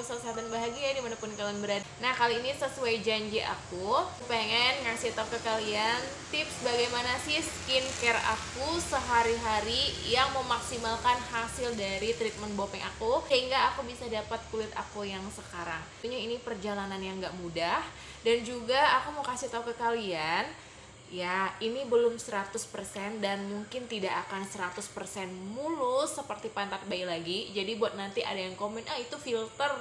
semoga selalu sehat dan bahagia dimanapun kalian berada. Nah, kali ini sesuai janji aku pengen ngasih tau ke kalian tips bagaimana sih skincare aku sehari-hari yang memaksimalkan hasil dari treatment bopeng aku sehingga aku bisa dapat kulit aku yang sekarang. Tentunya ini perjalanan yang gak mudah, dan juga aku mau kasih tahu ke kalian, ya, ini belum 100% dan mungkin tidak akan 100% mulus seperti pantat bayi lagi. Jadi buat nanti ada yang komen, itu filter,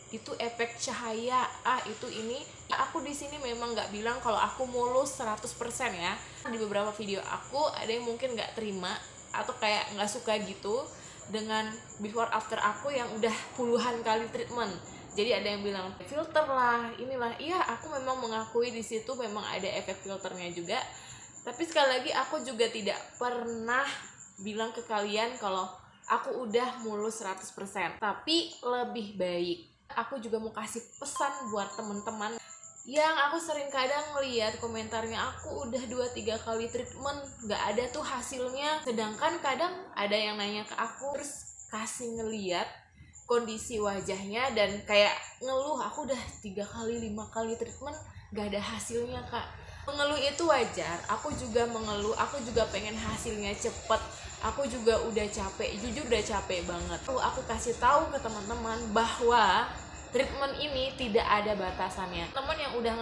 itu efek cahaya, itu ini. Aku di sini memang nggak bilang kalau aku mulus 100% ya. Di beberapa video aku ada yang mungkin nggak terima atau kayak nggak suka gitu dengan before after aku yang udah puluhan kali treatment. Jadi ada yang bilang filter lah, inilah. Iya, aku memang mengakui di situ memang ada efek filternya juga. Tapi sekali lagi aku juga tidak pernah bilang ke kalian kalau aku udah mulus 100%. Tapi lebih baik. Aku juga mau kasih pesan buat teman-teman yang aku sering kadang ngeliat komentarnya, aku udah 2-3 kali treatment gak ada tuh hasilnya. Sedangkan kadang ada yang nanya ke aku terus kasih ngeliat kondisi wajahnya dan kayak ngeluh, aku udah 3 kali 5 kali treatment gak ada hasilnya kak. Mengeluh itu wajar, aku juga mengeluh, aku juga pengen hasilnya cepet, aku juga udah capek, jujur udah capek banget. Aku kasih tahu ke teman-teman bahwa treatment ini tidak ada batasannya. Teman yang udah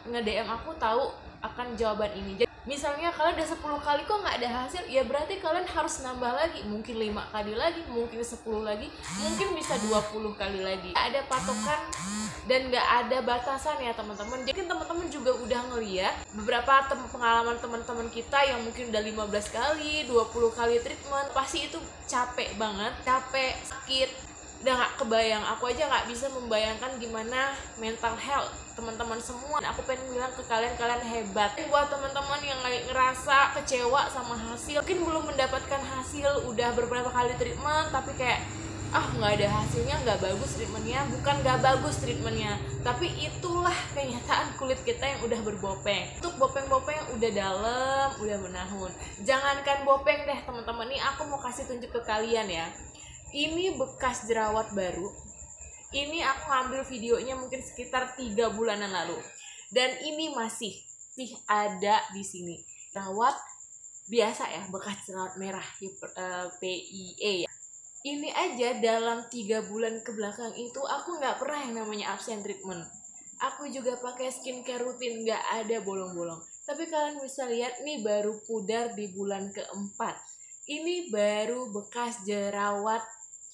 nge-DM aku tahu akan jawaban ini. Jadi misalnya kalian udah 10 kali kok nggak ada hasil, ya berarti kalian harus nambah lagi, mungkin 5 kali lagi, mungkin 10 lagi, mungkin bisa 20 kali lagi. Gak ada patokan dan nggak ada batasan ya teman-teman. Jadi teman-teman juga udah ngeliat beberapa pengalaman teman-teman kita yang mungkin udah 15 kali, 20 kali treatment, pasti itu capek banget, capek, sakit. Udah gak kebayang, aku aja gak bisa membayangkan gimana mental health teman-teman semua. Aku pengen bilang ke kalian, kalian hebat. Buat teman-teman yang ngerasa kecewa sama hasil, mungkin belum mendapatkan hasil, udah beberapa kali treatment tapi kayak nggak ada hasilnya, nggak bagus treatmentnya. Bukan nggak bagus treatmentnya, tapi itulah kenyataan kulit kita yang udah berbopeng. Untuk bopeng-bopeng yang udah dalam, udah menahun, jangankan bopeng deh teman-teman. Nih aku mau kasih tunjuk ke kalian ya. Ini bekas jerawat baru. Ini aku ngambil videonya mungkin sekitar 3 bulanan lalu. Dan ini masih ada di sini. Jerawat biasa ya, bekas jerawat merah, PIE ya. Ini aja dalam 3 bulan ke belakang itu aku nggak pernah yang namanya absen treatment. Aku juga pakai skincare rutin, nggak ada bolong-bolong. Tapi kalian bisa lihat nih, baru pudar di bulan keempat. Ini baru bekas jerawat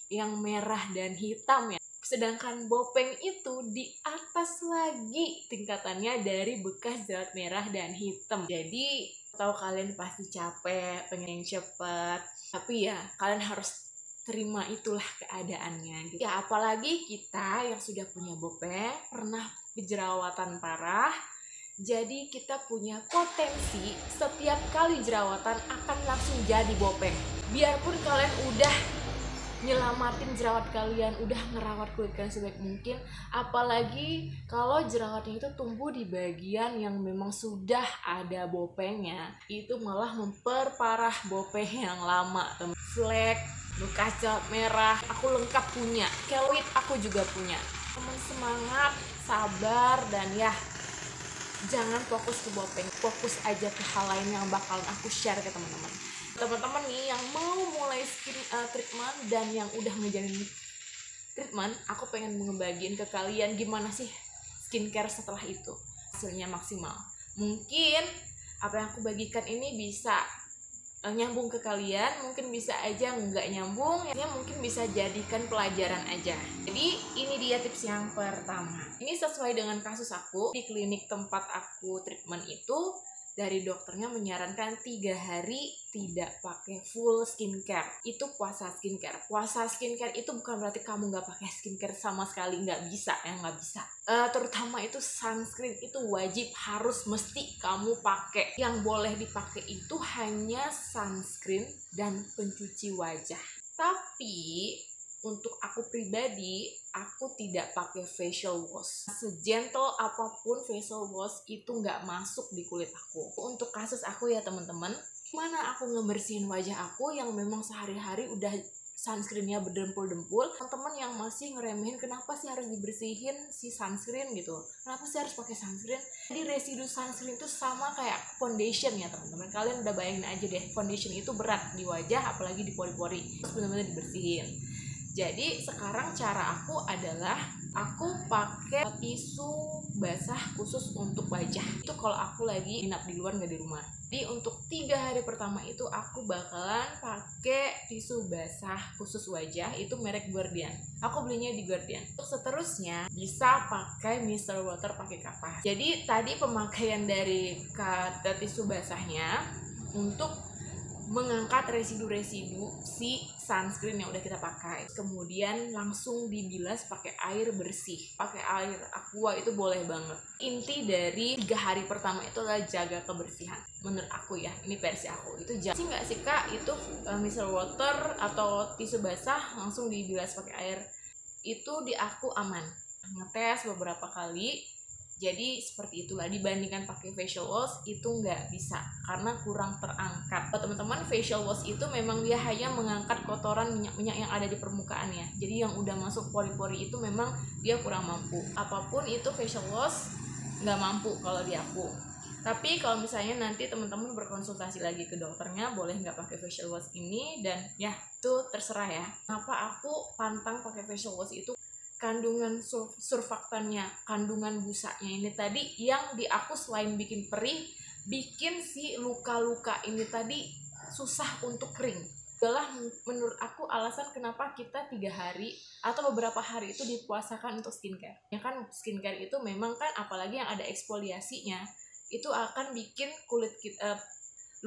yang merah dan hitam ya. Sedangkan bopeng itu di atas lagi tingkatannya dari bekas jerawat merah dan hitam. Jadi tahu kalian pasti capek, pengen yang cepet, tapi ya kalian harus terima itulah keadaannya gitu. Ya apalagi kita yang sudah punya bopeng, pernah jerawatan parah, jadi kita punya potensi setiap kali jerawatan akan langsung jadi bopeng. Biarpun kalian udah nyelamatin jerawat kalian, udah ngerawat kulit kalian sebaik mungkin, apalagi kalau jerawatnya itu tumbuh di bagian yang memang sudah ada bopengnya, itu malah memperparah bopeng yang lama. Flek, bekas jerawat merah, aku lengkap punya. Keloid aku juga punya. Teman semangat, sabar, dan ya jangan fokus ke bopeng, fokus aja ke hal lain yang bakalan aku share ke teman-teman. Teman-teman nih yang mau mulai treatment dan yang udah ngejalanin treatment, aku pengen ngebagiin ke kalian gimana sih skincare setelah itu hasilnya maksimal. Mungkin apa yang aku bagikan ini bisa nyambung ke kalian, mungkin bisa aja nggak nyambung, ya mungkin bisa jadikan pelajaran aja. Jadi ini dia tips yang pertama. Ini sesuai dengan kasus aku di klinik tempat aku treatment itu. Dari dokternya menyarankan 3 hari tidak pakai full skincare. Itu puasa skincare. Puasa skincare itu bukan berarti kamu nggak pakai skincare sama sekali, nggak bisa ya, nggak bisa. Terutama itu sunscreen itu wajib, harus mesti kamu pakai. Yang boleh dipakai itu hanya sunscreen dan pencuci wajah. Tapi untuk aku pribadi, aku tidak pakai facial wash. Segentle apapun facial wash itu nggak masuk di kulit aku. Untuk kasus aku ya teman-teman, gimana aku ngebersihin wajah aku yang memang sehari-hari udah sunscreennya berdempul-dempul. Teman-teman yang masih ngeremehin kenapa sih harus dibersihin si sunscreen gitu, kenapa sih harus pakai sunscreen. Jadi residu sunscreen itu sama kayak foundation ya teman-teman. Kalian udah bayangin aja deh, foundation itu berat di wajah apalagi di pori-pori, terus benar-benar dibersihin. Jadi sekarang cara aku adalah aku pakai tisu basah khusus untuk wajah. Itu kalau aku lagi nginap di luar, nggak di rumah. Jadi untuk 3 hari pertama itu aku bakalan pakai tisu basah khusus wajah, itu merek Guardian. Aku belinya di Guardian. Untuk seterusnya bisa pakai micellar water pakai kapas. Jadi tadi pemakaian dari kata tisu basahnya untuk mengangkat residu-residu si sunscreen yang udah kita pakai. Kemudian langsung dibilas pakai air bersih, pakai air aqua itu boleh banget. Inti dari 3 hari pertama itu adalah jaga kebersihan. Menurut aku ya, ini versi aku. Itu sih nggak sih kak, itu micellar water atau tisu basah langsung dibilas pakai air, itu di aku aman. Ngetes beberapa kali. Jadi seperti itulah, dibandingkan pakai facial wash itu nggak bisa karena kurang terangkat. Teman-teman, facial wash itu memang dia hanya mengangkat kotoran minyak-minyak yang ada di permukaannya. Jadi yang udah masuk pori-pori itu memang dia kurang mampu. Apapun itu facial wash nggak mampu kalau di aku. Tapi kalau misalnya nanti teman-teman berkonsultasi lagi ke dokternya, boleh nggak pakai facial wash ini, dan ya itu terserah ya. Kenapa aku pantang pakai facial wash itu? Kandungan surfaktannya, kandungan busanya ini tadi yang di aku selain bikin perih, bikin si luka-luka ini tadi susah untuk kering. Adalah menurut aku alasan kenapa kita 3 hari atau beberapa hari itu dipuasakan untuk skincare. Ya kan skincare itu memang kan apalagi yang ada eksfoliasinya, itu akan bikin kulit kita,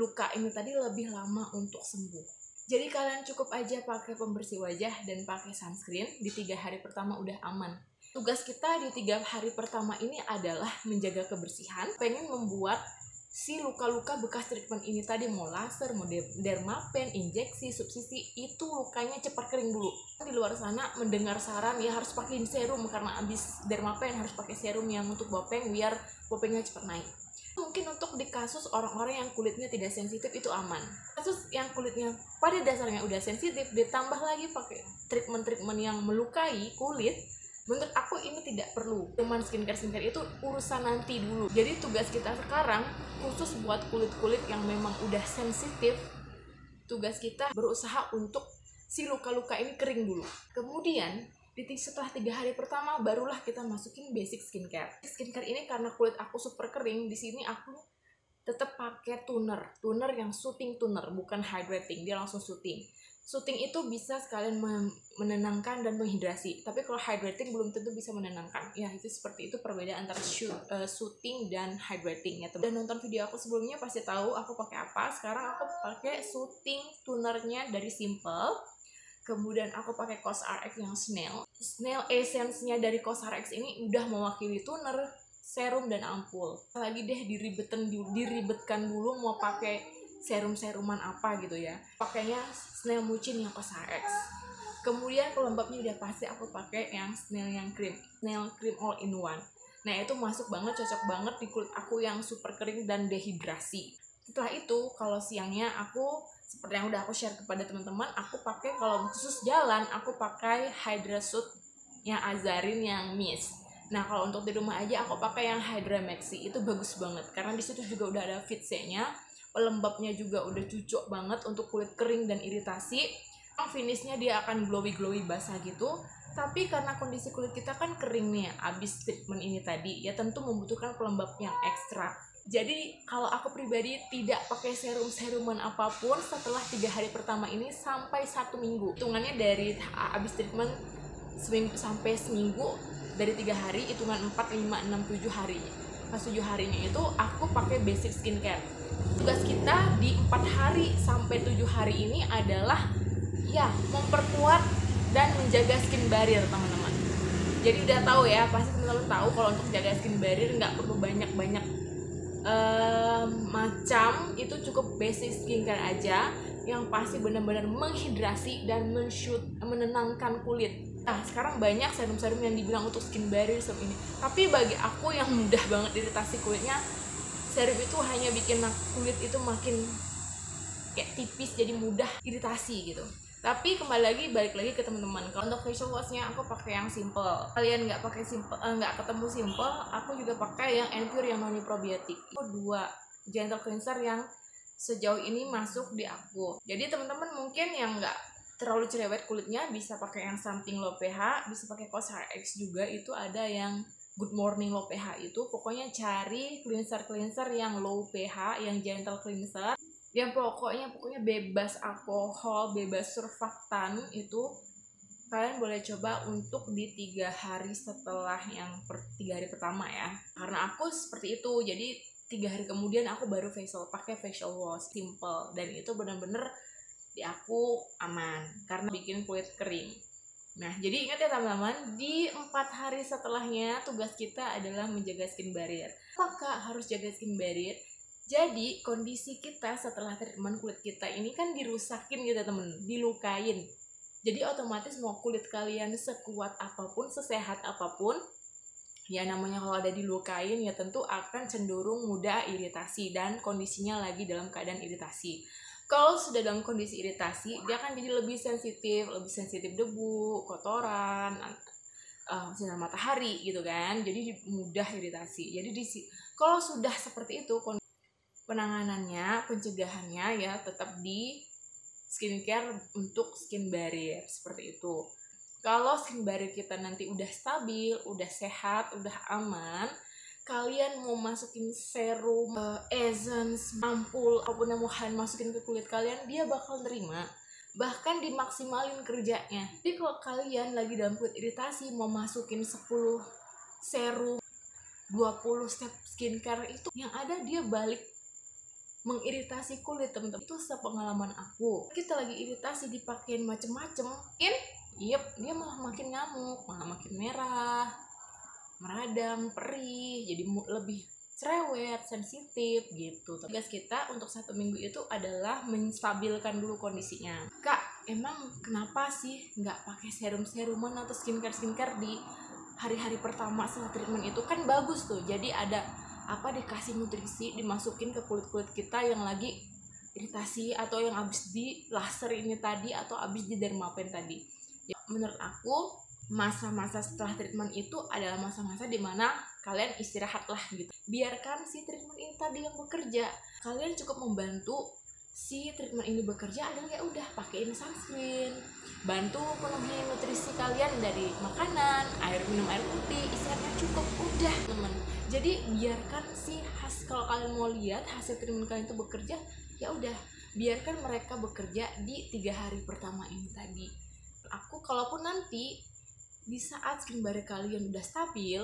luka ini tadi lebih lama untuk sembuh. Jadi kalian cukup aja pakai pembersih wajah dan pakai sunscreen, di 3 hari pertama udah aman. Tugas kita di 3 hari pertama ini adalah menjaga kebersihan, pengen membuat si luka-luka bekas treatment ini tadi, mau laser, mau dermapen, injeksi, subsisi, itu lukanya cepat kering dulu. Di luar sana mendengar saran ya harus pakai serum karena abis dermapen harus pakai serum yang untuk bopeng biar bopengnya cepat naik. Mungkin untuk di kasus orang-orang yang kulitnya tidak sensitif itu aman. Kasus yang kulitnya pada dasarnya udah sensitif ditambah lagi pakai treatment-treatment yang melukai kulit, menurut aku ini tidak perlu. Cuman skincare itu urusan nanti dulu. Jadi tugas kita sekarang khusus buat kulit-kulit yang memang udah sensitif, tugas kita berusaha untuk si luka-luka ini kering dulu. Kemudian setelah 3 hari pertama barulah kita masukin basic skincare. Skincare ini karena kulit aku super kering, di sini aku tetap pakai toner yang soothing toner, bukan hydrating, dia langsung soothing. Soothing itu bisa sekalian menenangkan dan menghidrasi, tapi kalau hydrating belum tentu bisa menenangkan. Ya itu seperti itu perbedaan antara soothing dan hydrating ya. Dan nonton video aku sebelumnya pasti tahu aku pakai apa. Sekarang aku pakai soothing tonernya dari Simple. Kemudian aku pakai COSRX yang Snail Essence-nya dari COSRX ini udah mewakili toner, serum, dan ampul. Lagi deh diribetkan dulu mau pakai serum-seruman apa gitu ya. Pakainya Snail Mucin yang COSRX. Kemudian pelembabnya udah pasti aku pakai yang Snail Cream All in One. Nah itu masuk banget, cocok banget di kulit aku yang super kering dan dehidrasi. Setelah itu kalau siangnya aku seperti yang udah aku share kepada teman-teman, aku pakai kalau khusus jalan aku pakai Hydra Suit yang Azarin yang mist. Nah kalau untuk di rumah aja aku pakai yang Hydra Maxi, itu bagus banget karena di situ juga udah ada Fit C-nya, pelembabnya juga udah cocok banget untuk kulit kering dan iritasi. Finishnya dia akan glowy basah gitu, tapi karena kondisi kulit kita kan kering nih abis treatment ini tadi, ya tentu membutuhkan pelembab yang ekstra. Jadi kalau aku pribadi tidak pakai serum-seruman apapun setelah 3 hari pertama ini sampai 1 minggu. Hitungannya dari abis treatment sampai seminggu, dari 3 hari, hitungan 4, 5, 6, 7 hari. Pas 7 harinya itu aku pakai basic skincare. Tugas kita di 4 hari sampai 7 hari ini adalah ya memperkuat dan menjaga skin barrier teman-teman. Jadi udah tahu ya, pasti teman-teman tahu kalau untuk jaga skin barrier nggak perlu banyak-banyak macam, itu cukup basic skincare aja yang pasti benar-benar menghidrasi dan menenangkan kulit. Nah sekarang banyak serum-serum yang dibilang untuk skin barrier serum ini, tapi bagi aku yang mudah banget iritasi kulitnya, serum itu hanya bikin kulit itu makin kayak tipis, jadi mudah iritasi gitu. Tapi balik lagi ke teman-teman. Kalau untuk facial washnya aku pakai yang simple. Kalian nggak pakai simple, nggak ketemu simple, aku juga pakai yang Enpure yang noni probiotik. Itu 2 gentle cleanser yang sejauh ini masuk di aku. Jadi teman-teman mungkin yang nggak terlalu cerewet kulitnya bisa pakai yang something low pH, bisa pakai Cosrx X juga, itu ada yang Good Morning low pH itu. Pokoknya cari cleanser yang low pH, yang gentle cleanser, yang pokoknya bebas alkohol, bebas surfaktan. Itu kalian boleh coba untuk di 3 hari setelah 3 hari pertama ya, karena aku seperti itu. Jadi 3 hari kemudian aku baru pakai facial wash simple, dan itu bener-bener di aku aman karena bikin kulit kering. Nah, jadi ingat ya teman-teman, di 4 hari setelahnya tugas kita adalah menjaga skin barrier. Apakah harus jaga skin barrier? Jadi kondisi kita setelah treatment kulit kita ini kan dirusakin gitu temen, dilukain. Jadi otomatis mau kulit kalian sekuat apapun, sesehat apapun, ya namanya kalau ada dilukain ya tentu akan cenderung mudah iritasi dan kondisinya lagi dalam keadaan iritasi. Kalau sudah dalam kondisi iritasi, dia akan jadi lebih sensitif debu, kotoran, sinar matahari gitu kan. Jadi mudah iritasi. Jadi kalau sudah seperti itu, penanganannya, pencegahannya ya tetap di skincare untuk skin barrier seperti itu. Kalau skin barrier kita nanti udah stabil, udah sehat, udah aman, kalian mau masukin serum, essence, ampul, apapun yang mau kalian masukin ke kulit kalian, dia bakal terima, bahkan dimaksimalin kerjanya. Jadi kalau kalian lagi dalam kulit iritasi mau masukin 10 serum, 20 step skincare, itu yang ada dia balik mengiritasi kulit teman-teman. Itu sepengalaman aku. Kita lagi iritasi dipakein macem-macem, dia malah makin ngamuk, malah makin merah, meradang, perih, jadi lebih cerewet, sensitif gitu. Tugas kita untuk 1 minggu itu adalah menstabilkan dulu kondisinya. Kak, emang kenapa sih nggak pakai serum-seruman atau skincare di hari-hari pertama setelah treatment? Itu kan bagus tuh, jadi ada dikasih nutrisi, dimasukin ke kulit-kulit kita yang lagi iritasi atau yang habis di laser ini tadi atau habis di dermapen tadi. Ya, menurut aku masa-masa setelah treatment itu adalah masa-masa dimana kalian istirahat lah gitu. Biarkan si treatment ini tadi yang bekerja. Kalian cukup membantu si treatment ini bekerja adalah ya udah pakein sunscreen, bantu penuhi nutrisi kalian dari makanan, minum air putih, istirahatnya cukup, udah teman. Jadi biarkan kalau kalian mau lihat hasil treatment kalian itu bekerja, ya udah biarkan mereka bekerja di 3 hari pertama ini tadi. Aku kalaupun nanti di saat skin barrier kalian udah stabil,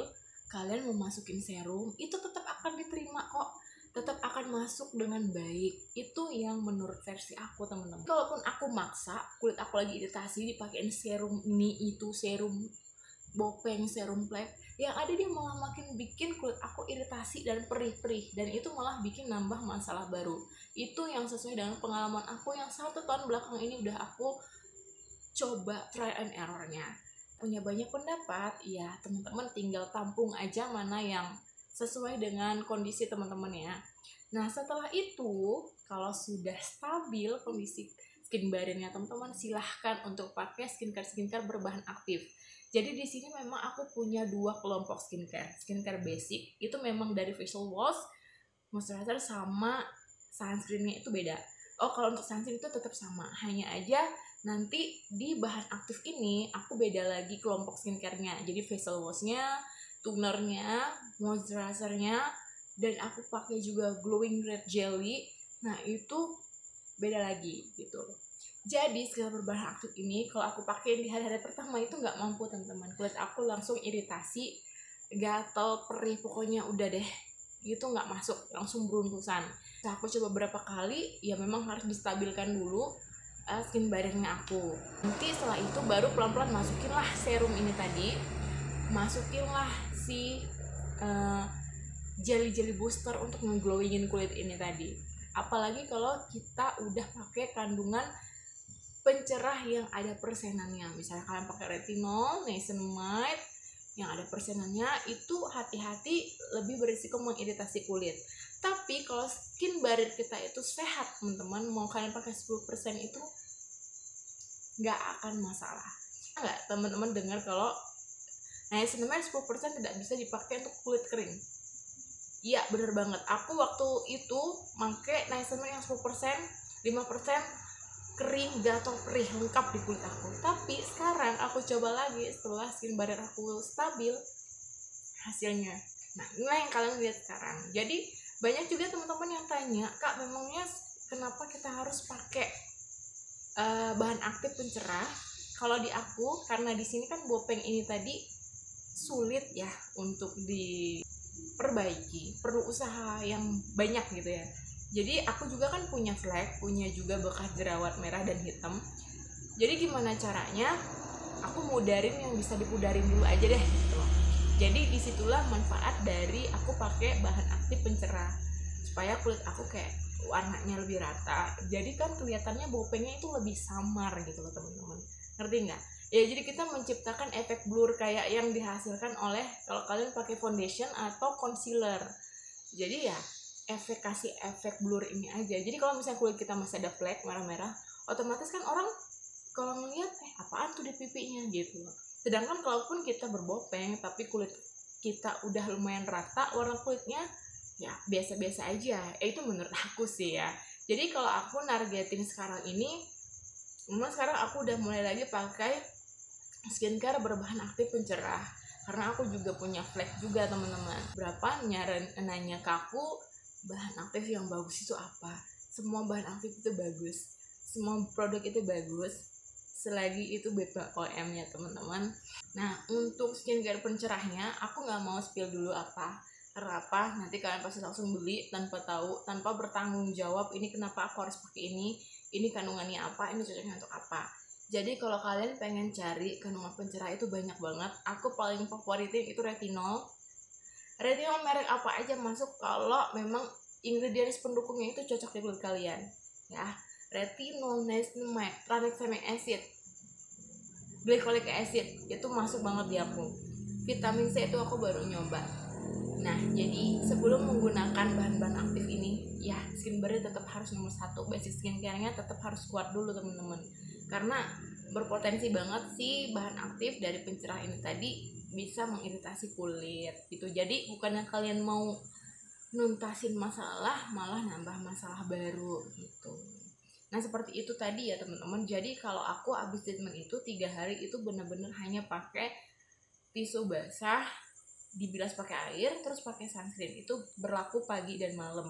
kalian mau masukin serum, itu tetap akan diterima kok, tetap akan masuk dengan baik. Itu yang menurut versi aku teman-teman. Kalaupun aku maksa, kulit aku lagi iritasi, dipakein serum ini itu, serum bopeng, serum plek, yang ada dia malah makin bikin kulit aku iritasi dan perih-perih, dan itu malah bikin nambah masalah baru. Itu yang sesuai dengan pengalaman aku yang 1 tahun belakang ini udah aku coba try and errornya. Punya banyak pendapat, ya teman-teman tinggal tampung aja mana yang sesuai dengan kondisi teman-teman ya. Nah setelah itu, kalau sudah stabil kondisi skin barrier-nya teman-teman, silahkan untuk pakai skincare berbahan aktif. Jadi di sini memang aku punya 2 kelompok skincare basic, itu memang dari facial wash, moisturizer sama sunscreen-nya itu beda. Kalau untuk sunscreen itu tetap sama, hanya aja nanti di bahan aktif ini aku beda lagi kelompok skincare-nya. Jadi facial wash-nya, toner-nya, moisturizer-nya, dan aku pakai juga glowing red jelly. Nah itu beda lagi gitu. Jadi skincare berbahan aktif ini kalau aku pakai di hari-hari pertama itu nggak mampu teman-teman. Kulit aku langsung iritasi, gatal, perih, pokoknya udah deh, itu nggak masuk, langsung beruntusan. Nah, aku coba beberapa kali, ya memang harus distabilkan dulu skin barrier-nya aku. Nanti setelah itu baru pelan-pelan masukinlah serum ini tadi, masukinlah si jelly booster untuk ngeglowingin kulit ini tadi. Apalagi kalau kita udah pakai kandungan pencerah yang ada persenannya, misalnya kalian pakai retinol, niacinamide yang ada persenannya, itu hati-hati, lebih berisiko mengiritasi kulit. Tapi kalau skin barrier kita itu sehat teman-teman, mau kalian pakai 10% itu nggak akan masalah. Nggak teman-teman dengar kalau niacinamide 10% tidak bisa dipakai untuk kulit kering? Iya bener banget, aku waktu itu pakai niacinamide yang 10%, 5% kering, gatal, perih, lengkap di kulit aku. Tapi sekarang aku coba lagi setelah skin barrier aku stabil, hasilnya. Nah inilah yang kalian lihat sekarang. Jadi banyak juga teman-teman yang tanya, Kak memangnya kenapa kita harus pakai bahan aktif pencerah? Kalau di aku, karena di sini kan Bopeng ini tadi sulit ya untuk diperbaiki, perlu usaha yang banyak gitu ya. Jadi aku juga kan punya flek, punya juga bekas jerawat merah dan hitam. Jadi gimana caranya? Aku mudarin yang bisa dipudarin dulu aja deh gitu loh. Jadi disitulah manfaat dari aku pakai bahan aktif pencerah, supaya kulit aku kayak warnanya lebih rata. Jadi kan kelihatannya Bopengnya itu lebih samar gitu loh teman-teman. Ngerti nggak? Ya jadi kita menciptakan efek blur kayak yang dihasilkan oleh kalau kalian pakai foundation atau concealer. Jadi ya kasih efek blur ini aja. Jadi kalau misalnya kulit kita masih ada flek merah-merah, otomatis kan orang kalau ngeliat apaan tuh di pipinya gitu. Sedangkan kalaupun kita berbopeng tapi kulit kita udah lumayan rata, warna kulitnya ya biasa-biasa aja. Itu menurut aku sih ya. Jadi kalau aku nargetin sekarang ini, memang sekarang aku udah mulai lagi pakai skincare berbahan aktif pencerah, karena aku juga punya flek juga teman-teman. Berapa nanya ke aku bahan aktif yang bagus itu apa? Semua bahan aktif itu bagus, semua produk itu bagus selagi itu BPOM ya teman-teman. Nah untuk skincare pencerahnya aku nggak mau spill dulu apa, karena apa? Nanti kalian pasti langsung beli tanpa tahu, tanpa bertanggung jawab ini kenapa aku harus pakai ini kandungannya apa, ini cocoknya untuk apa. Jadi kalau kalian pengen cari kandungan pencerah itu banyak banget. Aku paling favoritin itu retinol. Retinol merek apa aja masuk kalau memang ingredients pendukungnya itu cocok di kulit kalian. Ya, retinol, niacinamide, tranexamic acid, glycolic acid itu masuk banget di aku. Vitamin C itu aku baru nyoba. Nah, jadi sebelum menggunakan bahan-bahan aktif ini, ya skin barrier tetap harus nomor 1. Basic skincare-nya tetap harus kuat dulu teman-teman. Karena berpotensi banget sih bahan aktif dari pencerah ini tadi bisa mengiritasi kulit gitu. Jadi bukannya kalian mau nuntasin masalah, malah nambah masalah baru gitu. Nah seperti itu tadi ya teman-teman. Jadi kalau aku abis treatment itu 3 hari itu bener-bener hanya pakai tisu basah, dibilas pakai air, terus pakai sunscreen. Itu berlaku pagi dan malam.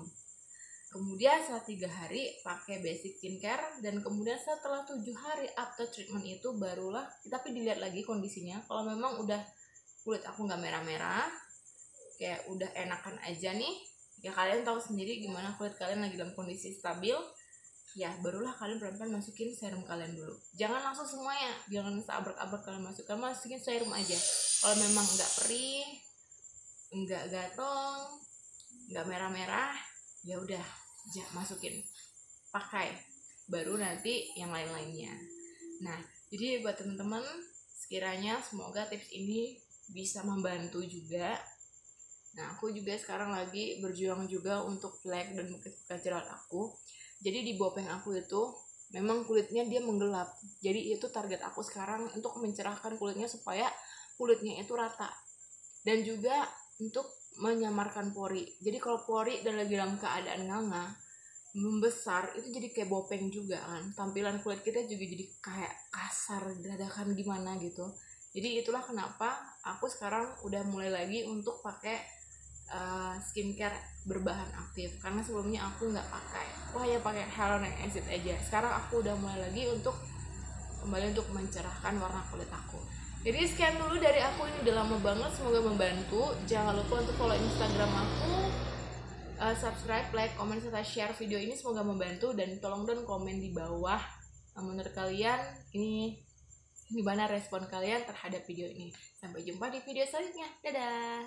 Kemudian setelah 3 hari pakai basic skincare, dan kemudian setelah 7 hari after treatment itu barulah, tapi dilihat lagi kondisinya. Kalau memang udah kulit aku nggak merah-merah, kayak udah enakan aja nih, ya kalian tahu sendiri gimana kulit kalian lagi dalam kondisi stabil, ya barulah kalian pelan-pelan masukin serum kalian dulu. Jangan langsung semuanya, jangan seabrek-abrek kalian masukkan, masukin serum aja. Kalau memang nggak perih, nggak gatel, nggak merah-merah, ya udah masukin, pakai, baru nanti yang lain-lainnya. Nah jadi buat teman-teman sekiranya semoga tips ini bisa membantu juga. Nah aku juga sekarang lagi berjuang juga untuk flek dan bekas jerawat aku. Jadi di Bopeng aku itu memang kulitnya dia menggelap, jadi itu target aku sekarang untuk mencerahkan kulitnya supaya kulitnya itu rata, dan juga untuk menyamarkan pori. Jadi kalau pori dan lagi dalam keadaan nganga membesar, itu jadi kayak Bopeng juga kan, tampilan kulit kita juga jadi kayak kasar, dadakan gimana gitu. Jadi itulah kenapa aku sekarang udah mulai lagi untuk pakai skincare berbahan aktif, karena sebelumnya aku nggak pakai, ya pakai hyaluronic acid aja. Sekarang aku udah mulai lagi untuk kembali untuk mencerahkan warna kulit aku. Jadi sekian dulu dari aku, ini udah lama banget, semoga membantu. Jangan lupa untuk follow Instagram aku, subscribe, like, komen, serta share video ini, semoga membantu. Dan tolong dong komen di bawah menurut kalian ini gimana respon kalian terhadap video ini. Sampai jumpa di video selanjutnya, dadah.